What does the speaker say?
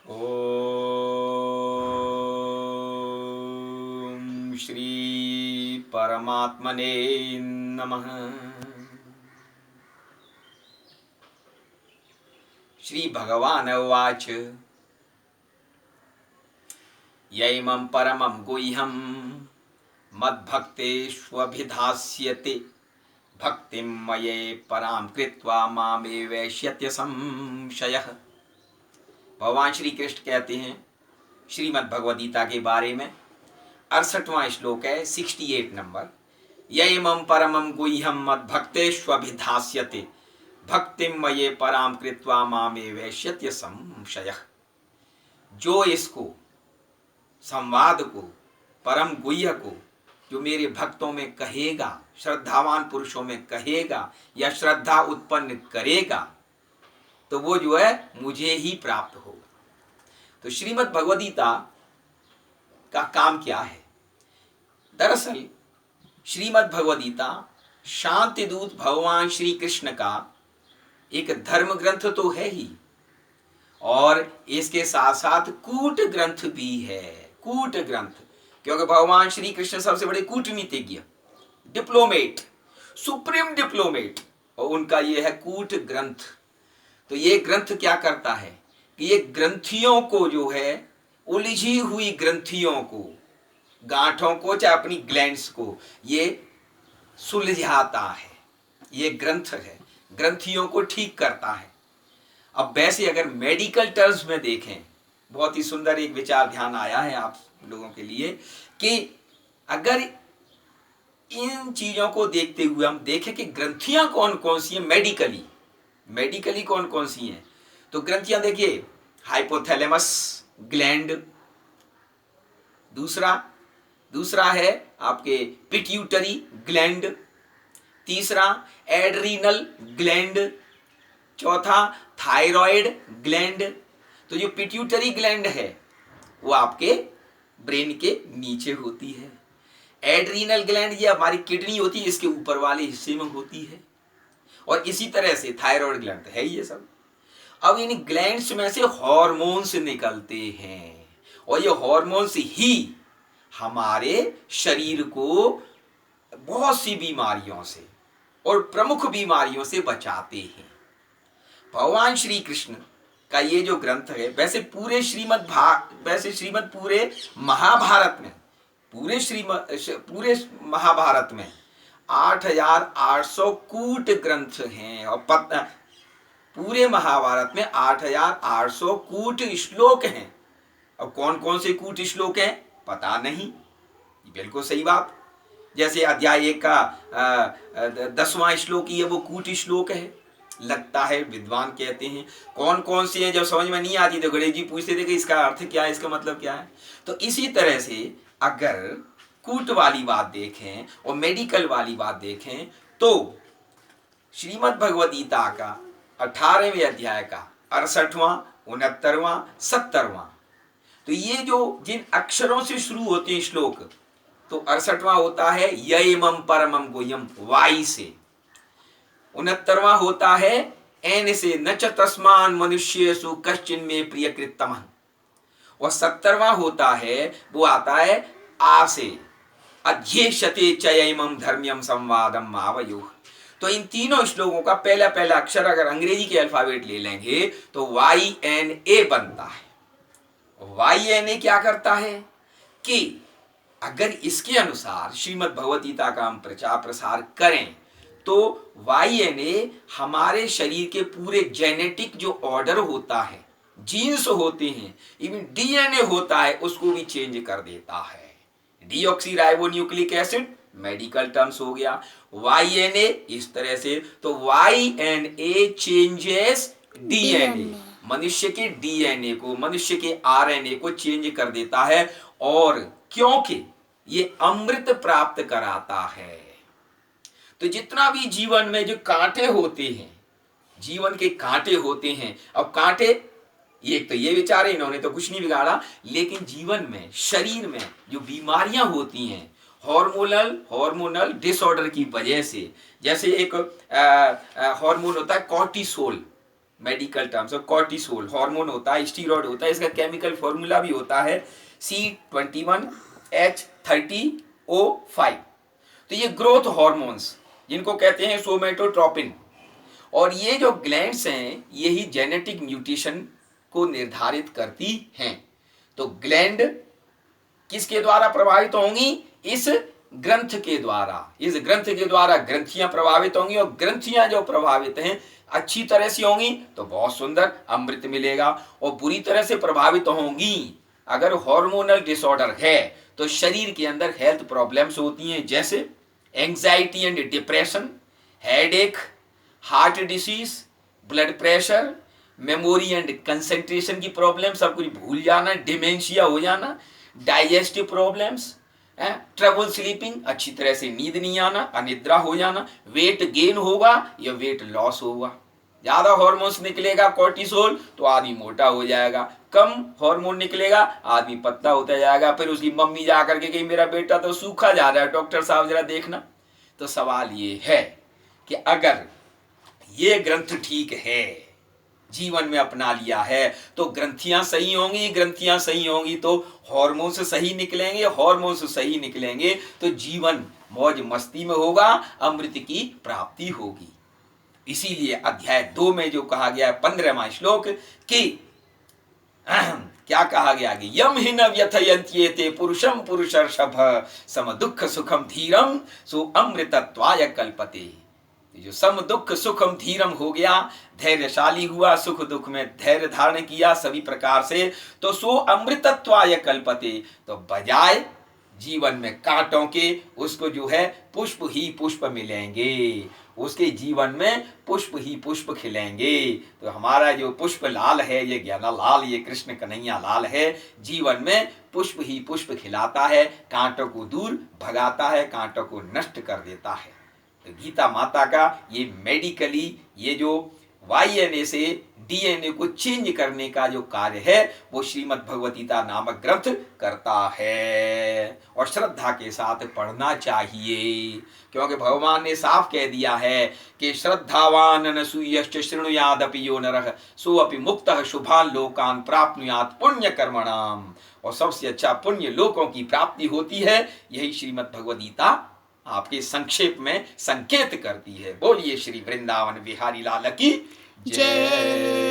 ओम श्री परमात्मने नमः। श्री भगवान उवाच यैमं परमं गुह्यं मद्भक्तेष्वभिधास्यते भक्तिं मये परां कृत्वा मामेवैष्यत्य संशयः। भगवान श्री कृष्ण कहते हैं श्रीमद् भगवद गीता के बारे में 68वां श्लोक है 68 नंबर। यैमं परमं गुह्यं मद्भक्तेष्वभिधास्यते भक्तिं मये परां कृत्वा मामेवैष्यत्य संशयः। जो इसको संवाद को परम गुह्य को जो मेरे भक्तों में कहेगा, श्रद्धावान पुरुषों में कहेगा या श्रद्धा उत्पन्न करेगा तो वो जो है मुझे ही प्राप्त होगा। तो श्रीमद् भगवद गीता का काम क्या है? दरअसल श्रीमद् भगवद गीता शांति दूत भगवान श्री कृष्ण का एक धर्म ग्रंथ तो है ही, और इसके साथ साथ कूट ग्रंथ भी है। कूट ग्रंथ, क्योंकि भगवान श्री कृष्ण सबसे बड़े कूटनीतिज्ञ, डिप्लोमेट, सुप्रीम डिप्लोमेट, और उनका ये है कूट ग्रंथ। तो ये ग्रंथ क्या करता है कि ये ग्रंथियों को जो है, उलझी हुई ग्रंथियों को, गांठों को, चाहे अपनी ग्लैंड्स को, ये सुलझाता है। ये ग्रंथ है, ग्रंथियों को ठीक करता है। अब वैसे अगर मेडिकल टर्म्स में देखें, बहुत ही सुंदर एक विचार ध्यान आया है आप लोगों के लिए कि अगर इन चीजों को देखते हुए हम देखें कि ग्रंथियां कौन कौन सी हैं मेडिकली कौन कौन सी हैं, तो ग्रंथियां देखिए, हाइपोथैलेमस ग्लैंड, दूसरा है आपके पिट्यूटरी ग्लैंड, तीसरा एड्रीनल ग्लैंड, चौथा थायराइड ग्लैंड। तो जो पिट्यूटरी ग्लैंड है वो आपके ब्रेन के नीचे होती है। एड्रीनल ग्लैंड ये हमारी किडनी होती है, इसके ऊपर वाले हिस्से में होती है, और इसी तरह से थायराइड ग्लैंड है ये सब। अब इन ग्लैंड्स में से हार्मोन्स निकलते हैं, और ये हार्मोन्स ही हमारे शरीर को बहुत सी बीमारियों से और प्रमुख बीमारियों से बचाते हैं। भगवान श्री कृष्ण का ये जो ग्रंथ है, वैसे पूरे पूरे महाभारत में 8800 कूट ग्रंथ हैं, और पूरे महाभारत में 8800 कूट श्लोक हैं। अब कौन कौन से कूट श्लोक हैं पता नहीं, बिल्कुल सही बात। जैसे अध्याय 1 का 10वां श्लोक ही है, वो कूट श्लोक है लगता है। विद्वान कहते हैं कौन कौन सी है, जब समझ में नहीं आती तो गणेश जी पूछते थे कि इसका अर्थ क्या है, इसका मतलब क्या है। तो इसी तरह से अगर कूट वाली बात देखें और मेडिकल वाली बात देखें तो श्रीमद् भगवद गीता का 18वें अध्याय का 68वां, 69वां, 70वां, तो ये जो जिन अक्षरों से शुरू होते हैं श्लोक, तो 68वां होता है यैमं परमं गुह्यं, वाई से। 69वां होता है एन से, न च तस्मान् मनुष्येषु कश्चिन् मे प्रियकृत्तमः, और 70वां होता है, वो आता है आ से, अध्येष्यते च यैमं धर्म्यं संवादं आवयोः। तो इन तीनों श्लोकों का पहला पहला अक्षर अगर अंग्रेजी के अल्फाबेट ले लेंगे तो YNA बनता है। YNA क्या करता है कि अगर इसके अनुसार श्रीमद् भगवद गीता का हम प्रचार प्रसार करें तो YNA हमारे शरीर के पूरे जेनेटिक जो ऑर्डर होता है, जीन्स होते हैं, इवन DNA होता है, उसको भी चेंज कर देता है। डीऑक्सीराइबोन्यूक्लिक एसिड मेडिकल टर्म्स हो गया, YNA इस तरह से। तो YNA चेंजेस DNA, मनुष्य के DNA को, मनुष्य के RNA को चेंज कर देता है, और क्योंकि ये अमृत प्राप्त कराता है। तो जितना भी जीवन में जो कांटे होते हैं, जीवन के कांटे होते हैं, अब कांटे ये तो ये विचारे, इन्होंने तो कुछ नहीं बिगाड़ा, लेकिन जीवन में, शरीर में जो बीमारियां होती हैं हार्मोनल डिसऑर्डर की वजह से, जैसे एक हार्मोन होता है कॉर्टिसोल, मेडिकल टर्म्स, और कॉर्टिसोल हार्मोन होता है, स्टीरॉयड होता है, इसका केमिकल फॉर्मूला भी होता है C21H30O5। तो ये ग्रोथ हार्मोन्स जिनको कहते हैं सोमेटोट्रोपिन, और ये जो ग्लैंड्स हैं यही जेनेटिक म्यूटेशन को निर्धारित करती हैं। तो ग्लैंड किसके द्वारा प्रभावित होंगी? इस ग्रंथ के द्वारा। इस ग्रंथ के द्वारा ग्रंथियां प्रभावित होंगी, और ग्रंथियां जो प्रभावित हैं अच्छी तरह से होंगी तो बहुत सुंदर अमृत मिलेगा, और बुरी तरह से प्रभावित होंगी अगर हार्मोनल डिसऑर्डर है तो शरीर के अंदर हेल्थ प्रॉब्लम्स होती हैं, जैसे anxiety and depression, headache, heart disease, blood pressure, memory and concentration की प्रॉब्लम, सब कुछ भूल जाना, डिमेंशिया हो जाना, डाइजेस्टिव प्रॉब्लम्स, ट्रबल स्लीपिंग, अच्छी तरह से नींद नहीं आना, अनिद्रा हो जाना, वेट गेन होगा या वेट लॉस होगा। ज्यादा हार्मोन्स निकलेगा कॉर्टिसोल तो आदमी मोटा हो जाएगा, कम हार्मोन निकलेगा आदमी पतला होता जाएगा। फिर उसकी मम्मी जा करके कही मेरा बेटा तो सूखा जा रहा है, डॉक्टर साहब जरा देखना। तो सवाल ये है कि अगर ये ग्रंथ ठीक है, जीवन में अपना लिया है, तो ग्रंथियां सही होंगी, ग्रंथियां सही होंगी तो हार्मोन्स सही निकलेंगे, हार्मोन्स सही निकलेंगे तो जीवन मौज मस्ती में होगा, अमृत की प्राप्ति होगी। इसीलिए अध्याय 2 में जो कहा गया है 15वां श्लोक कि क्या कहा गया कि यम हि न व्यथयन्त्येते पुरुषम पुरुषर्षभ सम दुख सुखम धीरम सो अमृतत्वाय कल्पते। जो सम दुख सुखम धीरम हो गया, धैर्यशाली हुआ, सुख दुख में धैर्य धारण किया सभी प्रकार से, तो सो अमृतत्वाय कल्पते, तो बजाय जीवन में कांटों के उसको जो है पुष्प ही पुष्प मिलेंगे, उसके जीवन में पुष्प ही पुष्प खिलेंगे। तो हमारा जो पुष्प लाल है, ये ज्ञाना लाल, ये कृष्ण कन्हैया लाल है, जीवन में पुष्प ही पुष्प खिलाता है, कांटों को दूर भगाता है, कांटों को नष्ट कर देता है। तो गीता माता का ये मेडिकली ये जो YNA से DNA को चेंज करने का जो कार्य है वो श्रीमद् भगवत गीता नामक ग्रंथ करता है, और श्रद्धा के साथ पढ़ना चाहिए, क्योंकि भगवान ने साफ कह दिया है कि श्रद्धावान अनसूयश्च शृणुयादपि यो नरः सो अपि मुक्तः शुभान लोकान प्राप्नुयात् पुण्य कर्मणाम। और सबसे अच्छा पुण्य लोकों की प्राप्ति होती है, यही श्रीमद् भगवत गीता आपके संक्षेप में संकेत करती है। बोलिए श्री वृंदावन बिहारी लाल की जय।